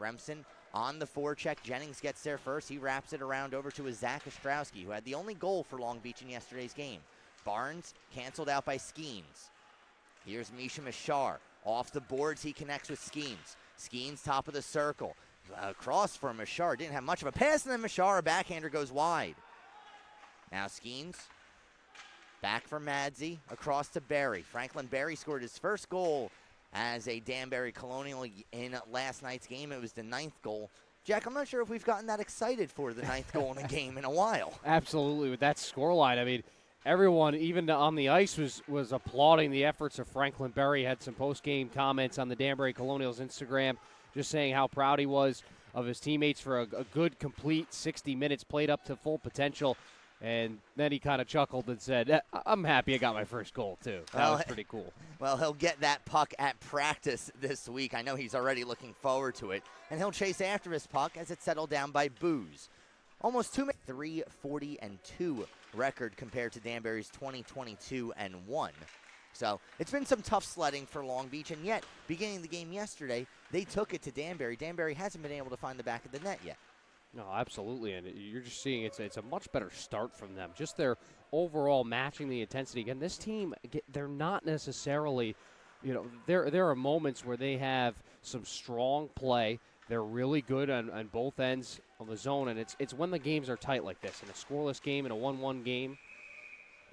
Remsen on the forecheck. Jennings gets there first. He wraps it around over to a Zach Ostrowski, who had the only goal for Long Beach in yesterday's game. Barnes canceled out by Skeans. Here's Misha Mashar. Off the boards, he connects with Skeans. Skeans, top of the circle. Cross for Mashar. Didn't have much of a pass, and then Mashar, a backhander, goes wide. Now Skeans. Back for Madzi. Across to Berry. Franklin Berry scored his first goal as a Danbury Colonial in last night's game. It was the 9th goal. Jack, I'm not sure if we've gotten that excited for the 9th goal in a game in a while. Absolutely. With that scoreline, I mean, everyone, even on the ice, was applauding the efforts of Franklin Berry. Had some post-game comments on the Danbury Colonials Instagram, just saying how proud he was of his teammates for a good, complete 60 minutes, played up to full potential. And then he kind of chuckled and said, I'm happy I got my first goal, too. That was pretty cool. Well, he'll get that puck at practice this week. I know he's already looking forward to it. And he'll chase after his puck as it's settled down by Booze. Almost 2 minutes. 3-40-2 record compared to Danbury's 20-22-1. So it's been some tough sledding for Long Beach, and yet, beginning the game yesterday, they took it to Danbury. Danbury hasn't been able to find the back of the net yet. No, absolutely, and you're just seeing it's a much better start from them. Just their overall matching the intensity. Again, this team, they're not necessarily, there are moments where they have some strong play. They're really good on both ends of the zone, and it's when the games are tight like this. In a scoreless game, in a 1-1 game.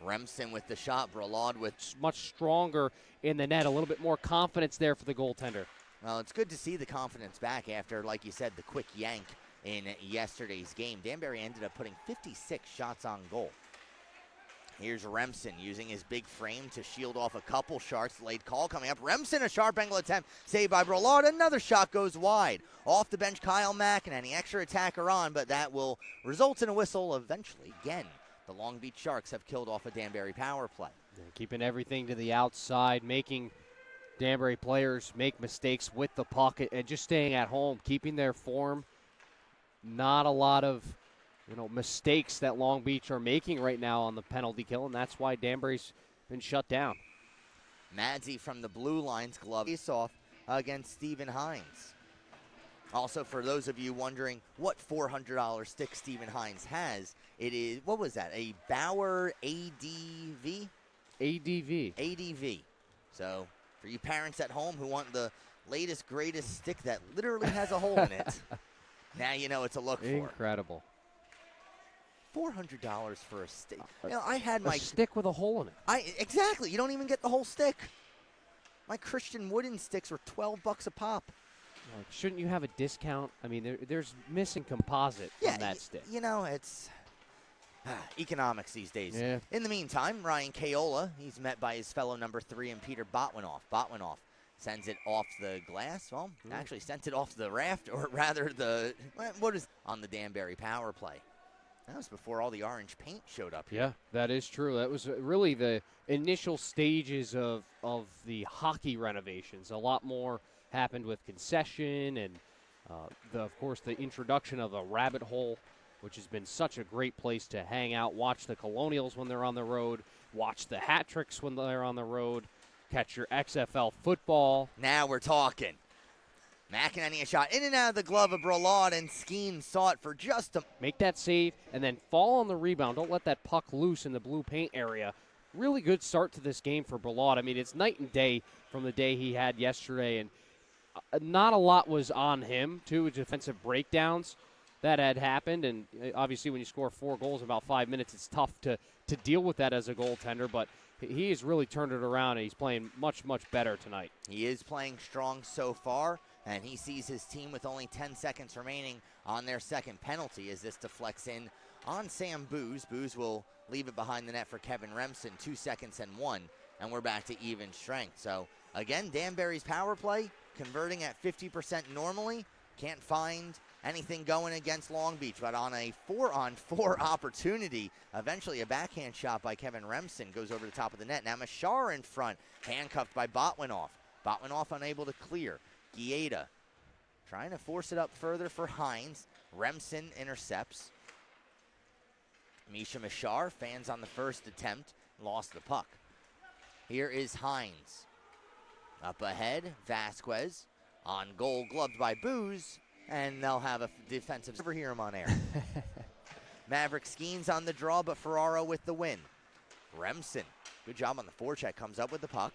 Remsen with the shot, Bralad with much stronger in the net, a little bit more confidence there for the goaltender. Well, it's good to see the confidence back after, like you said, the quick yank in yesterday's game. Danbury ended up putting 56 shots on goal. Here's Remsen using his big frame to shield off a couple shots. Late call coming up. Remsen, a sharp angle attempt. Saved by Bralard. Another shot goes wide. Off the bench, Kyle Mack, and any extra attacker on, but that will result in a whistle eventually. Again, the Long Beach Sharks have killed off a Danbury power play. Keeping everything to the outside, making Danbury players make mistakes with the puck, and just staying at home, keeping their form. Not a lot of mistakes that Long Beach are making right now on the penalty kill, and that's why Danbury's been shut down. Madzi from the blue line's glove face-off against Stephen Hines. Also, for those of you wondering what $400 stick Stephen Hines has, it is, what was that, a Bauer ADV? ADV. So, for you parents at home who want the latest, greatest stick that literally has a hole in it, now you know it's a look for. Incredible. $400 for a stick. I had my stick with a hole in it. Exactly. You don't even get the whole stick. My Christian wooden sticks were $12 a pop. Shouldn't you have a discount? I mean, there's missing composite on that stick. It's economics these days. Yeah. In the meantime, Ryan Kaola, he's met by his fellow number 3 and Peter Botwinoff. Botwinoff sends it off the glass. Well, actually sent it off the raft, or rather on the Danbury power play. That was before all the orange paint showed up here. Yeah, that is true. That was really the initial stages of the hockey renovations. A lot more happened with concession and, of course, the introduction of a rabbit hole, which has been such a great place to hang out, watch the Colonials when they're on the road, watch the hat tricks when they're on the road, catch your XFL football. Now we're talking. McEnany a shot in and out of the glove of Bralard, and Skeens saw it for just a... Make that save and then fall on the rebound. Don't let that puck loose in the blue paint area. Really good start to this game for Bralard. I mean, it's night and day from the day he had yesterday, and not a lot was on him, too, defensive breakdowns that had happened. And obviously when you score 4 goals in about 5 minutes, it's tough to deal with that as a goaltender, but he has really turned it around, and he's playing much, much better tonight. He is playing strong so far, and he sees his team with only 10 seconds remaining on their second penalty as this deflects in on Sam Booz. Booz will leave it behind the net for Kevin Remsen, 2 seconds and 1, and we're back to even strength. So, again, Danbury's power play, converting at 50% normally. Can't find anything going against Long Beach, but on a 4-on-4 opportunity, eventually a backhand shot by Kevin Remsen goes over the top of the net. Now Mashar in front, handcuffed by Botwinoff. Botwinoff unable to clear. Gieda trying to force it up further for Hines. Remsen intercepts. Misha Mashar fans on the first attempt, lost the puck. Here is Hines. Up ahead, Vasquez on goal, gloved by Booz, and they'll have a defensive. Never hear him on air. Maverik Skeans on the draw, but Ferraro with the win. Remsen, good job on the forecheck, comes up with the puck.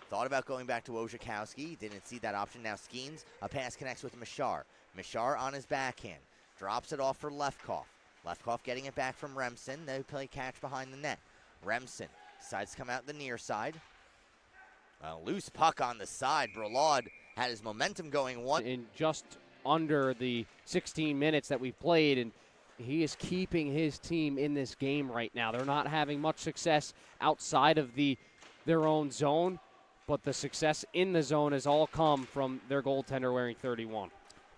Thought about going back to Wojciechowski, didn't see that option. Now Skeans, a pass connects with Mishar. Mishar on his backhand, drops it off for Lefkoff. Lefkoff getting it back from Remsen. They play catch behind the net. Remsen decides to come out the near side. A loose puck on the side. Bralad had his momentum going one. In just under the 16 minutes that we've played, and he is keeping his team in this game right now. They're not having much success outside of their own zone, but the success in the zone has all come from their goaltender wearing 31.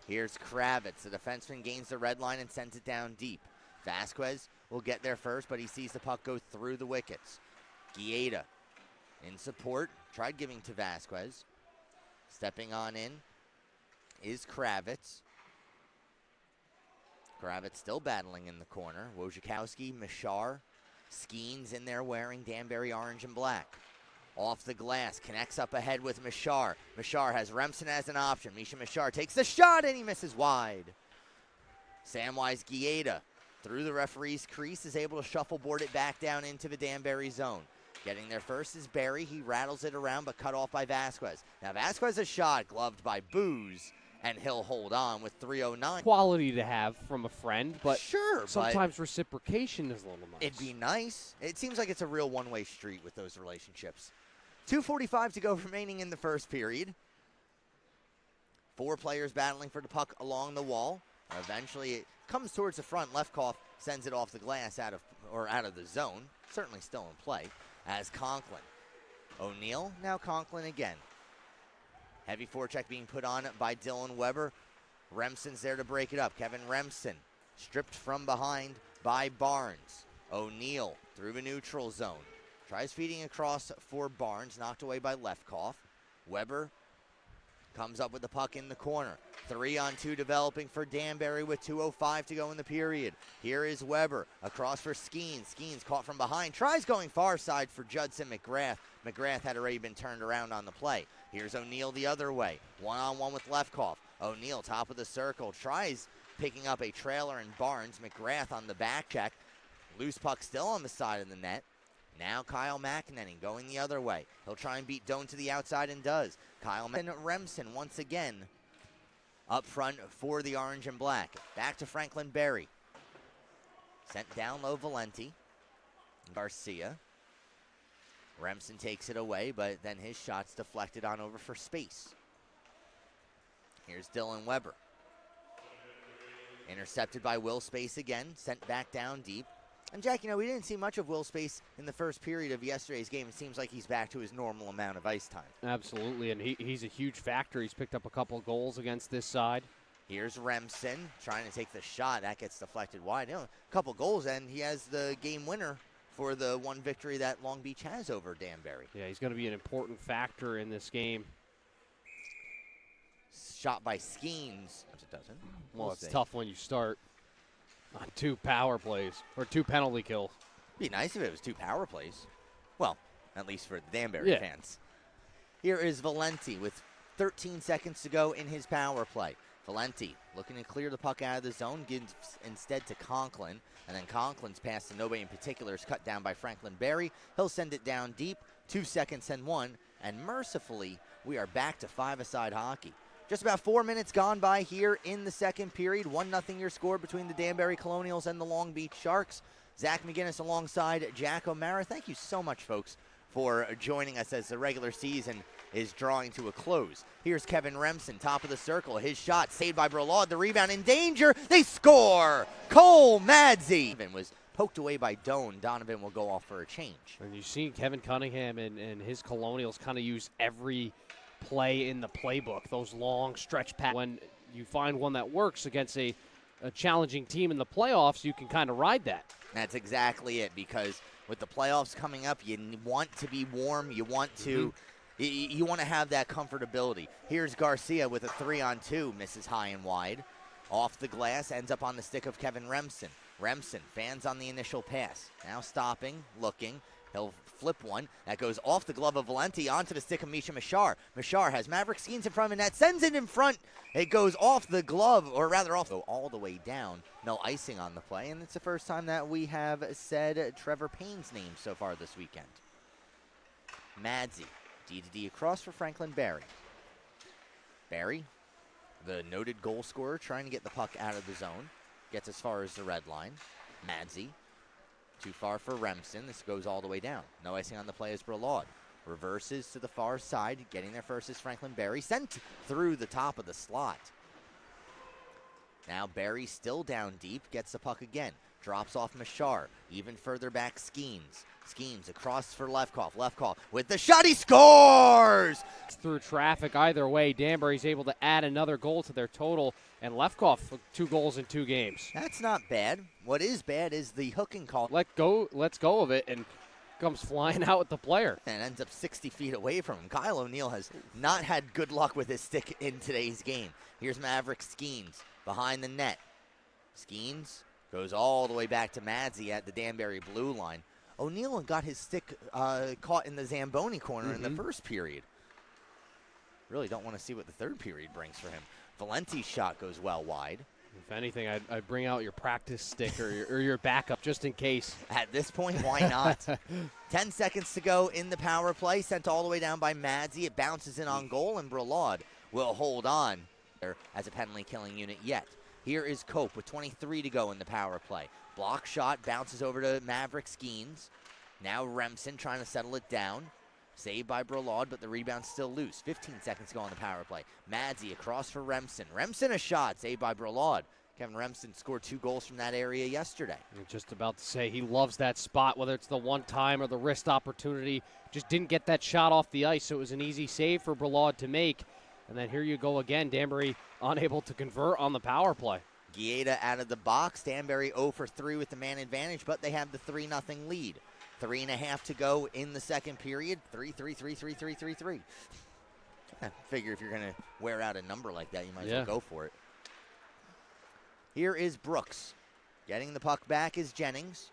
Here's Kravitz. The defenseman gains the red line and sends it down deep. Vasquez will get there first, but he sees the puck go through the wickets. Guieda in support. Tried giving to Vasquez. Stepping on in is Kravitz. Kravitz still battling in the corner. Wojciechowski, Mishar, Skeans in there wearing Danbury orange and black. Off the glass, connects up ahead with Mishar. Mishar has Remsen as an option. Misha Mishar takes the shot and he misses wide. Samwise Guieda through the referee's crease is able to shuffleboard it back down into the Danbury zone. Getting there first is Barry. He rattles it around but cut off by Vasquez. Now Vasquez a shot gloved by Booze, and he'll hold on with 3:09. Quality to have from a friend, but sure, sometimes reciprocation is a little nice. It'd be nice. It seems like it's a real one-way street with those relationships. 2:45 to go remaining in the first period. 4 players battling for the puck along the wall. Eventually it comes towards the front. Lefkoff sends it off the glass out of the zone. Certainly still in play as Conklin. O'Neill, now Conklin again. Heavy forecheck being put on by Dylan Weber. Remsen's there to break it up. Kevin Remsen stripped from behind by Barnes. O'Neill through the neutral zone. Tries feeding across for Barnes, knocked away by Lefkoff. Weber comes up with the puck in the corner. 3-on-2 developing for Danbury with 2:05 to go in the period. Here is Weber across for Skeans. Skeans caught from behind. Tries going far side for Judson McGrath. McGrath had already been turned around on the play. Here's O'Neill the other way. 1-on-1 with Lefkoff. O'Neill top of the circle. Tries picking up a trailer in Barnes. McGrath on the back check. Loose puck still on the side of the net. Now Kyle McEnany going the other way. He'll try and beat Doan to the outside and does. Kyle Remsen once again up front for the orange and black. Back to Franklin Berry. Sent down low Valenti. Garcia. Remsen takes it away, but then his shot's deflected on over for space. Here's Dylan Weber. Intercepted by Will Space again. Sent back down deep. And Jack, we didn't see much of Will Space in the first period of yesterday's game. It seems like he's back to his normal amount of ice time. Absolutely, and he's a huge factor. He's picked up a couple of goals against this side. Here's Remsen trying to take the shot. That gets deflected wide. A couple goals, and he has the game winner for the one victory that Long Beach has over Danbury. Yeah, he's going to be an important factor in this game. Shot by Skeans. It doesn't. Well, it's tough when you start on 2 power plays or 2 penalty kills. It'd be nice if it was 2 power plays. Well, at least for the Danbury fans. Here is Valenti with 13 seconds to go in his power play. Valenti looking to clear the puck out of the zone, gives instead to Conklin. And then Conklin's pass to nobody in particular is cut down by Franklin Berry. He'll send it down deep, 2 seconds and 1. And mercifully, we are back to 5-a-side hockey. Just about 4 minutes gone by here in the second period. 1-0 your score between the Danbury Colonials and the Long Beach Sharks. Zach McGinnis alongside Jack O'Mara. Thank you so much, folks, for joining us as the regular season is drawing to a close. Here's Kevin Remsen, top of the circle. His shot saved by Bralad. The rebound in danger. They score! Cole Madzi was poked away by Doan. Donovan will go off for a change. And you've seen Kevin Cunningham and his Colonials kind of use every play in the playbook, those long stretch passes. When you find one that works against a challenging team in the playoffs, you can kind of ride that. That's exactly it, because with the playoffs coming up, you want to be warm. You want to you want to have that comfortability. Here's Garcia with a 3-on-2, misses high and wide. Off the glass, ends up on the stick of Kevin Remsen. Remsen fans on the initial pass. Now stopping, looking, He'll flip one. That goes off the glove of Valenti onto the stick of Misha Mashar. Mashar has Maverik Skeans in front of net, sends it in front. It goes off the glove, or rather off, all the way down. No icing on the play, and it's the first time that we have said Trevor Payne's name so far this weekend. Madzi, D-to-D across for Franklin Barry. Barry, the noted goal scorer, trying to get the puck out of the zone. Gets as far as the red line. Madzi, too far for Remsen. This goes all the way down. No icing on the play as Bralaud. Reverses to the far side. Getting there first is Franklin Barry. Sent through the top of the slot. Now Barry still down deep. Gets the puck again. Drops off Mashar. Even further back, Skeans. Skeans across for Lefkoff. Lefkoff with the shot. He scores! Through traffic either way, Danbury's able to add another goal to their total, and Lefkoff with 2 goals in 2 games. That's not bad. What is bad is the hooking call. Let's go of it, and comes flying out with the player. And ends up 60 feet away from him. Kyle O'Neill has not had good luck with his stick in today's game. Here's Maverik Skeans behind the net. Skeans goes all the way back to Madzi at the Danbury blue line. O'Neill got his stick caught in the Zamboni corner in the first period. Really don't want to see what the third period brings for him. Valenti's shot goes well wide. If anything, I'd bring out your practice stick or your backup just in case. At this point, why not? 10 seconds to go in the power play. Sent all the way down by Madzi. It bounces in on goal, and Bralaud will hold on as a penalty killing unit yet. Here is Cope with 23 to go in the power play. Block shot bounces over to Maverik Skeans. Now Remsen trying to settle it down. Saved by Bralaud, but the rebound's still loose. 15 seconds to go on the power play. Madzi across for Remsen. Remsen a shot, saved by Bralaud. Kevin Remsen scored 2 goals from that area yesterday. I'm just about to say he loves that spot, whether it's the one-time or the wrist opportunity. Just didn't get that shot off the ice, so it was an easy save for Bralaud to make. And then here you go again, Danbury unable to convert on the power play. Guieta out of the box. Danbury 0 for 3 with the man advantage, but they have the 3-0 lead. 3.5 to go in the second period. 3-3-3-3-3-3-3. I figure if you're going to wear out a number like that, you might as well go for it. Here is Brooks. Getting the puck back is Jennings.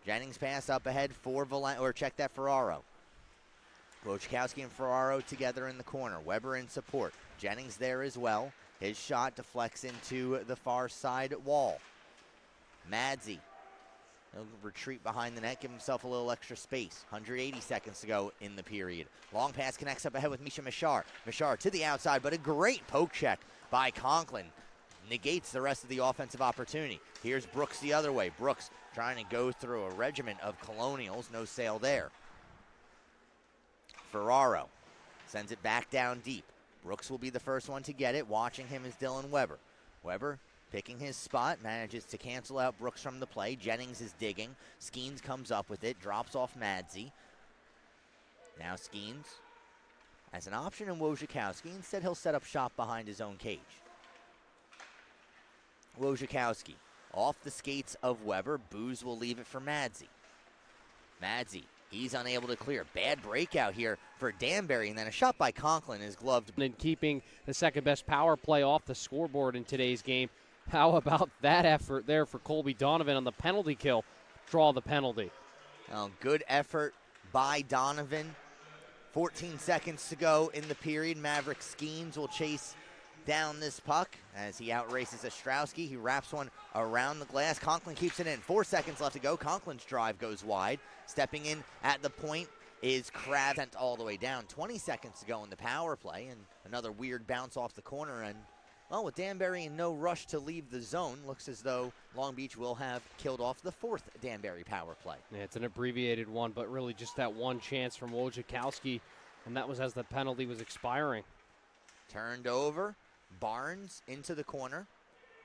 Jennings pass up ahead for check that Ferraro. Wojciechowski and Ferraro together in the corner. Weber in support. Jennings there as well. His shot deflects into the far side wall. Madzi. He'll retreat behind the net, give himself a little extra space. 180 seconds to go in the period. Long pass connects up ahead with Misha Mashar. Mashar to the outside, but a great poke check by Conklin. Negates the rest of the offensive opportunity. Here's Brooks the other way. Brooks trying to go through a regiment of Colonials. No sale there. Ferraro sends it back down deep. Brooks will be the first one to get it. Watching him is Dylan Weber. Weber picking his spot, manages to cancel out Brooks from the play. Jennings is digging. Skeans comes up with it, drops off Madzi. Now Skeans has an option in Wojciechowski. Instead, he'll set up shop behind his own cage. Wojciechowski off the skates of Weber. Booz will leave it for Madzi. Madzi, he's unable to clear. Bad breakout here for Danbury, and then a shot by Conklin is gloved. And keeping the second best power play off the scoreboard in today's game. How about that effort there for Colby Donovan on the penalty kill? Draw the penalty. Oh, good effort by Donovan. 14 seconds to go in the period. Maverik Skeans will chase down this puck as he outraces Ostrowski. He wraps one around the glass. Conklin keeps it in. 4 seconds left to go. Conklin's drive goes wide. Stepping in at the point is Krabs, sent all the way down. 20 seconds to go in the power play, and another weird bounce off the corner. And well, with Danbury in no rush to leave the zone, looks as though Long Beach will have killed off the 4th Danbury power play. Yeah, it's an abbreviated one, but really just that one chance from Wojciechowski, and that was as the penalty was expiring. Turned over. Barnes into the corner.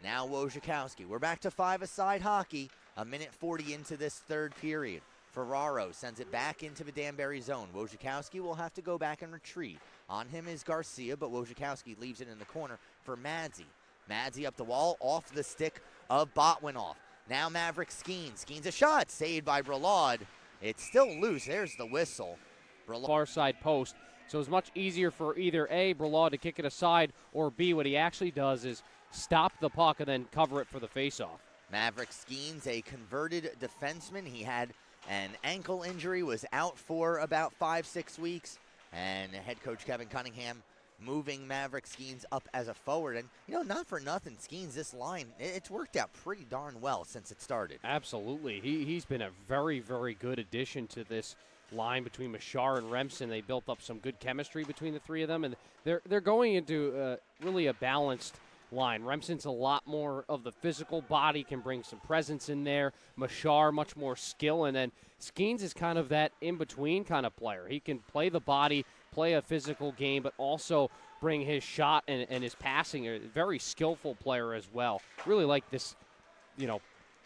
Now Wojciechowski. We're back to 5-a-side hockey. 1:40 into this third period. Ferraro sends it back into the Danbury zone. Wojciechowski will have to go back and retrieve. On him is Garcia, but Wojciechowski leaves it in the corner for Madzi. Madzi up the wall, off the stick of Botwinoff. Now Maverik Skeans. Skeans a shot, saved by Bralaud. It's still loose. There's the whistle. Far side post. So it's much easier for either A, Bralaud to kick it aside, or B, what he actually does is stop the puck and then cover it for the faceoff. Maverik Skeans, a converted defenseman. He had an ankle injury, was out for about 5-6 weeks, and head coach Kevin Cunningham moving Maverik Skeans up as a forward. And, not for nothing, Skeans, this line, it's worked out pretty darn well since it started. Absolutely. He's been a very, very good addition to this line between Mashar and Remsen. They built up some good chemistry between the three of them, and they're going into really a balanced line. Remsen's a lot more of the physical body, can bring some presence in there. Mashar, much more skill, and then Skeans is kind of that in-between kind of player. He can play the body, play a physical game, but also bring his shot and his passing. A very skillful player as well. Really like this,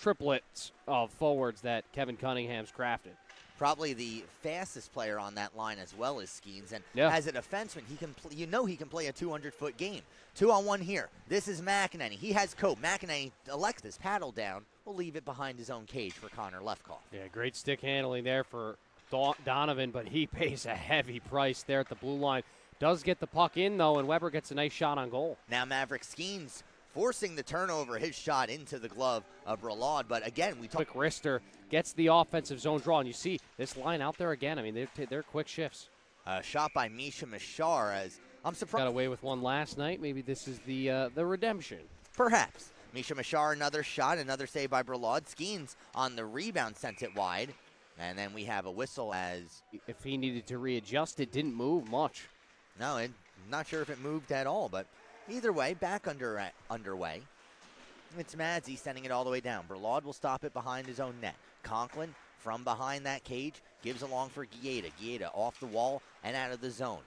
triplets of forwards that Kevin Cunningham's crafted. Probably the fastest player on that line as well as Skeans. And yeah, as a defenseman, he can he can play a 200-foot game. 2-on-1 here. This is McEnany. He has Cope. McEnany elects this paddle down. We'll leave it behind his own cage for Connor Lefkoff. Yeah, great stick handling there for Donovan, but he pays a heavy price there at the blue line. Does get the puck in, though, and Weber gets a nice shot on goal. Now Maverik Skeans forcing the turnover, his shot into the glove of Bralad. But again, quick wrister gets the offensive zone draw, and you see this line out there again. I mean, they're quick shifts. Shot by Misha Mashar, as I'm surprised. Got away with one last night. Maybe this is the redemption. Perhaps. Misha Mashar, another shot, another save by Bralad. Skeans on the rebound sent it wide. And then we have a whistle as... If he needed to readjust, it didn't move much. No, I'm not sure if it moved at all, but either way, back underway. It's Madsey sending it all the way down. Bralad will stop it behind his own net. Conklin, from behind that cage, gives along for Guieta. Guieta off the wall and out of the zone.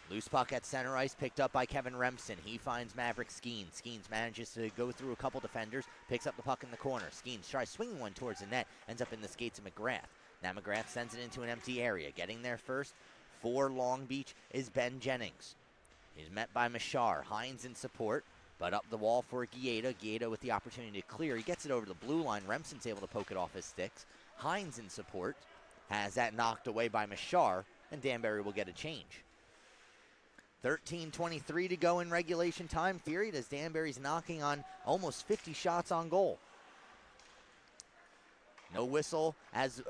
Loose puck at center ice, picked up by Kevin Remsen. He finds Maverik Skeans. Skeans manages to go through a couple defenders, picks up the puck in the corner. Skeans tries swinging one towards the net, ends up in the skates of McGrath. Now McGrath sends it into an empty area. Getting there first for Long Beach is Ben Jennings. He's met by Mashar. Hines in support, but up the wall for Guieta. Guieta with the opportunity to clear. He gets it over the blue line. Remsen's able to poke it off his sticks. Hines in support has that knocked away by Mashar, and Danbury will get a change. 13:23 to go in regulation time period as Danbury's knocking on almost 50 shots on goal. No whistle as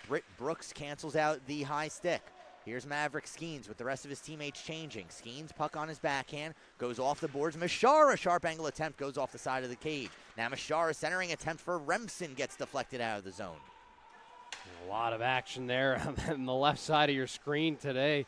Britt Brooks cancels out the high stick. Here's Maverik Skeans with the rest of his teammates changing. Skeans, puck on his backhand, goes off the boards. Mashar, a sharp angle attempt, goes off the side of the cage. Now Mashar, a centering attempt for Remsen, gets deflected out of the zone. A lot of action there on the left side of your screen today,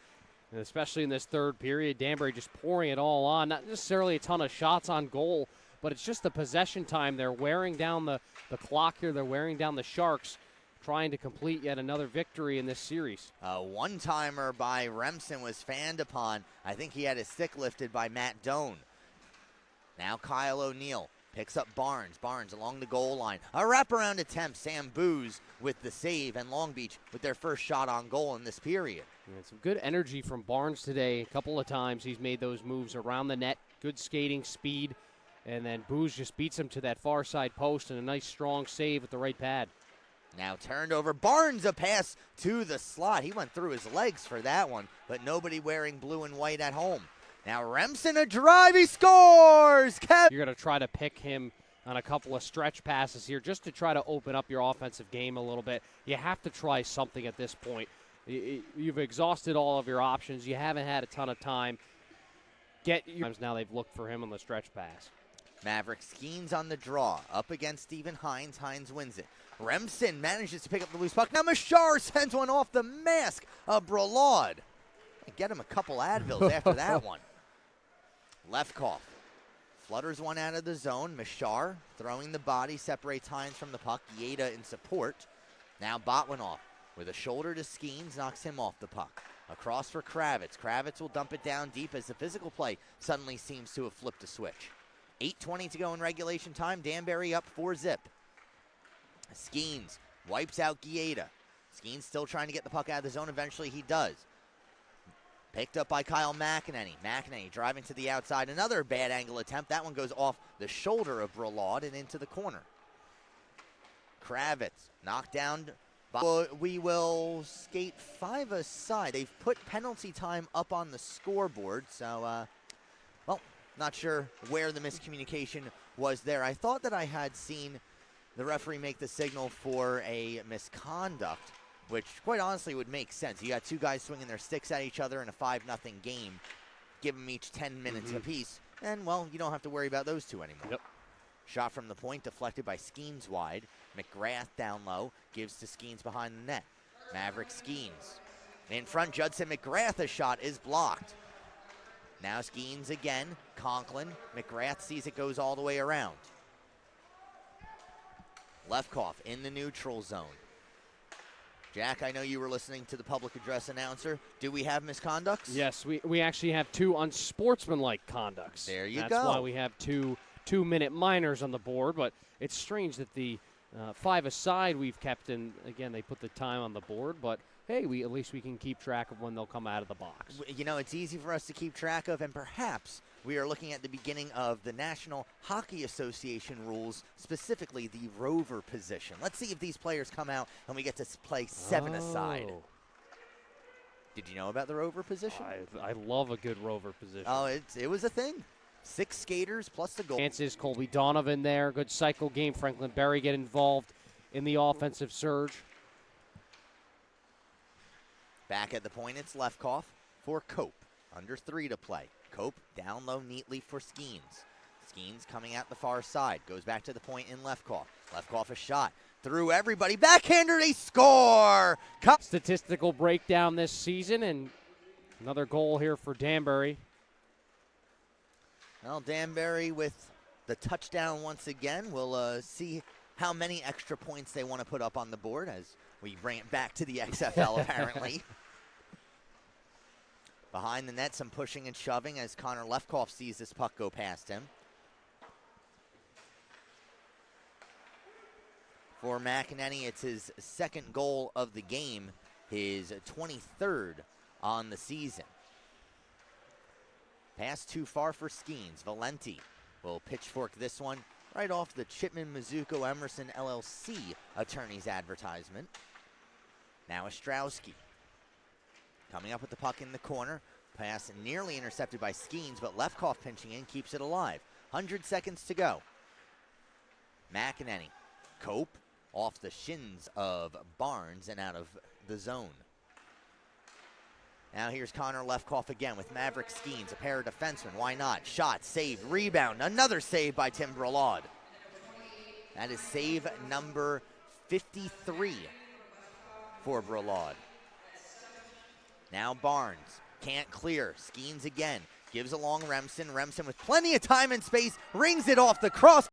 and especially in this third period. Danbury just pouring it all on. Not necessarily a ton of shots on goal, but it's just the possession time. They're wearing down the clock here. They're wearing down the Sharks, trying to complete yet another victory in this series. A one-timer by Remsen was fanned upon. I think he had his stick lifted by Matt Doan. Now Kyle O'Neill picks up Barnes. Barnes along the goal line. A wraparound attempt. Sam Booz with the save, and Long Beach with their first shot on goal in this period. And some good energy from Barnes today. A couple of times he's made those moves around the net. Good skating, speed, and then Booz just beats him to that far side post, and a nice strong save with the right pad. Now turned over. Barnes, a pass to the slot. He went through his legs for that one, but nobody wearing blue and white at home. Now Remsen, a drive. He scores! You're going to try to pick him on a couple of stretch passes here just to try to open up your offensive game a little bit. You have to try something at this point. You've exhausted all of your options. You haven't had a ton of time. Now they've looked for him on the stretch pass. Maverik Skeans on the draw, up against Stephen Hines. Hines wins it. Remsen manages to pick up the loose puck. Now Mashar sends one off the mask of Bralad. Get him a couple Advils after that one. Lefkoff flutters one out of the zone. Mashar throwing the body, separates Hines from the puck. Guieta in support. Now Botwinoff with a shoulder to Skeans, knocks him off the puck. Across for Kravitz. Kravitz will dump it down deep as the physical play suddenly seems to have flipped a switch. 8:20 to go in regulation time. Danbury up 4-0. Skeans wipes out Guieta. Skeans still trying to get the puck out of the zone. Eventually he does. Picked up by Kyle McEnany. McEnany driving to the outside. Another bad angle attempt. That one goes off the shoulder of Bralad and into the corner. Kravitz knocked down. We will skate 5 aside. They've put penalty time up on the scoreboard. So, well, not sure where the miscommunication was there. I thought that I had seen the referee make the signal for a misconduct, which quite honestly would make sense. You got two guys swinging their sticks at each other in a 5-0 game. Give them each 10 minutes apiece, and, well, you don't have to worry about those two anymore. Yep. Shot from the point deflected by Skeans wide. McGrath down low, gives to Skeans behind the net. Maverik Skeans. In front, Judson McGrath, a shot is blocked. Now Skeans again, Conklin. McGrath sees it goes all the way around. Lefkoff in the neutral zone. Jack, I know you were listening to the public address announcer. Do we have misconducts? Yes, we actually have two unsportsmanlike conducts. There you That's go. That's why we have two-minute minors on the board, but it's strange that the 5-a-side we've kept in. Again, they put the time on the board, but hey, at least we can keep track of when they'll come out of the box. You know, it's easy for us to keep track of, and perhaps we are looking at the beginning of the National Hockey Association rules, specifically the rover position. Let's see if these players come out and we get to play 7-a-side. Did you know about the rover position? I love a good rover position. Oh, it was a thing. 6 skaters plus the goal. Chances, Colby Donovan there. Good cycle game. Franklin Berry get involved in the offensive surge. Back at the point, it's Lefkoff for Cope. Under 3 to play. Cope down low neatly for Skeans. Skeans coming out the far side. Goes back to the point in Lefkoff. Lefkoff a shot. Through everybody. Backhander, they score! Statistical breakdown this season, and another goal here for Danbury. Well, Danbury with the touchdown once again. We'll see how many extra points they want to put up on the board as we bring it back to the XFL, apparently. Behind the net, some pushing and shoving as Connor Lefkoff sees this puck go past him. For McEnany, it's his second goal of the game, his 23rd on the season. Pass too far for Skeans. Valenti will pitchfork this one right off the Chipman Mizuko Emerson LLC attorney's advertisement. Now Ostrowski coming up with the puck in the corner. Pass nearly intercepted by Skeans, but Lefkoff pinching in keeps it alive. 100 seconds to go. McEnany. Cope off the shins of Barnes and out of the zone. Now here's Connor Lefkoff again with Maverik Skeans, a pair of defensemen. Why not? Shot, save, rebound. Another save by Tim Bralad. That is save number 53 for Bralad. Now Barnes can't clear. Skeans again. Gives along Remsen. Remsen with plenty of time and space. Rings it off the cross.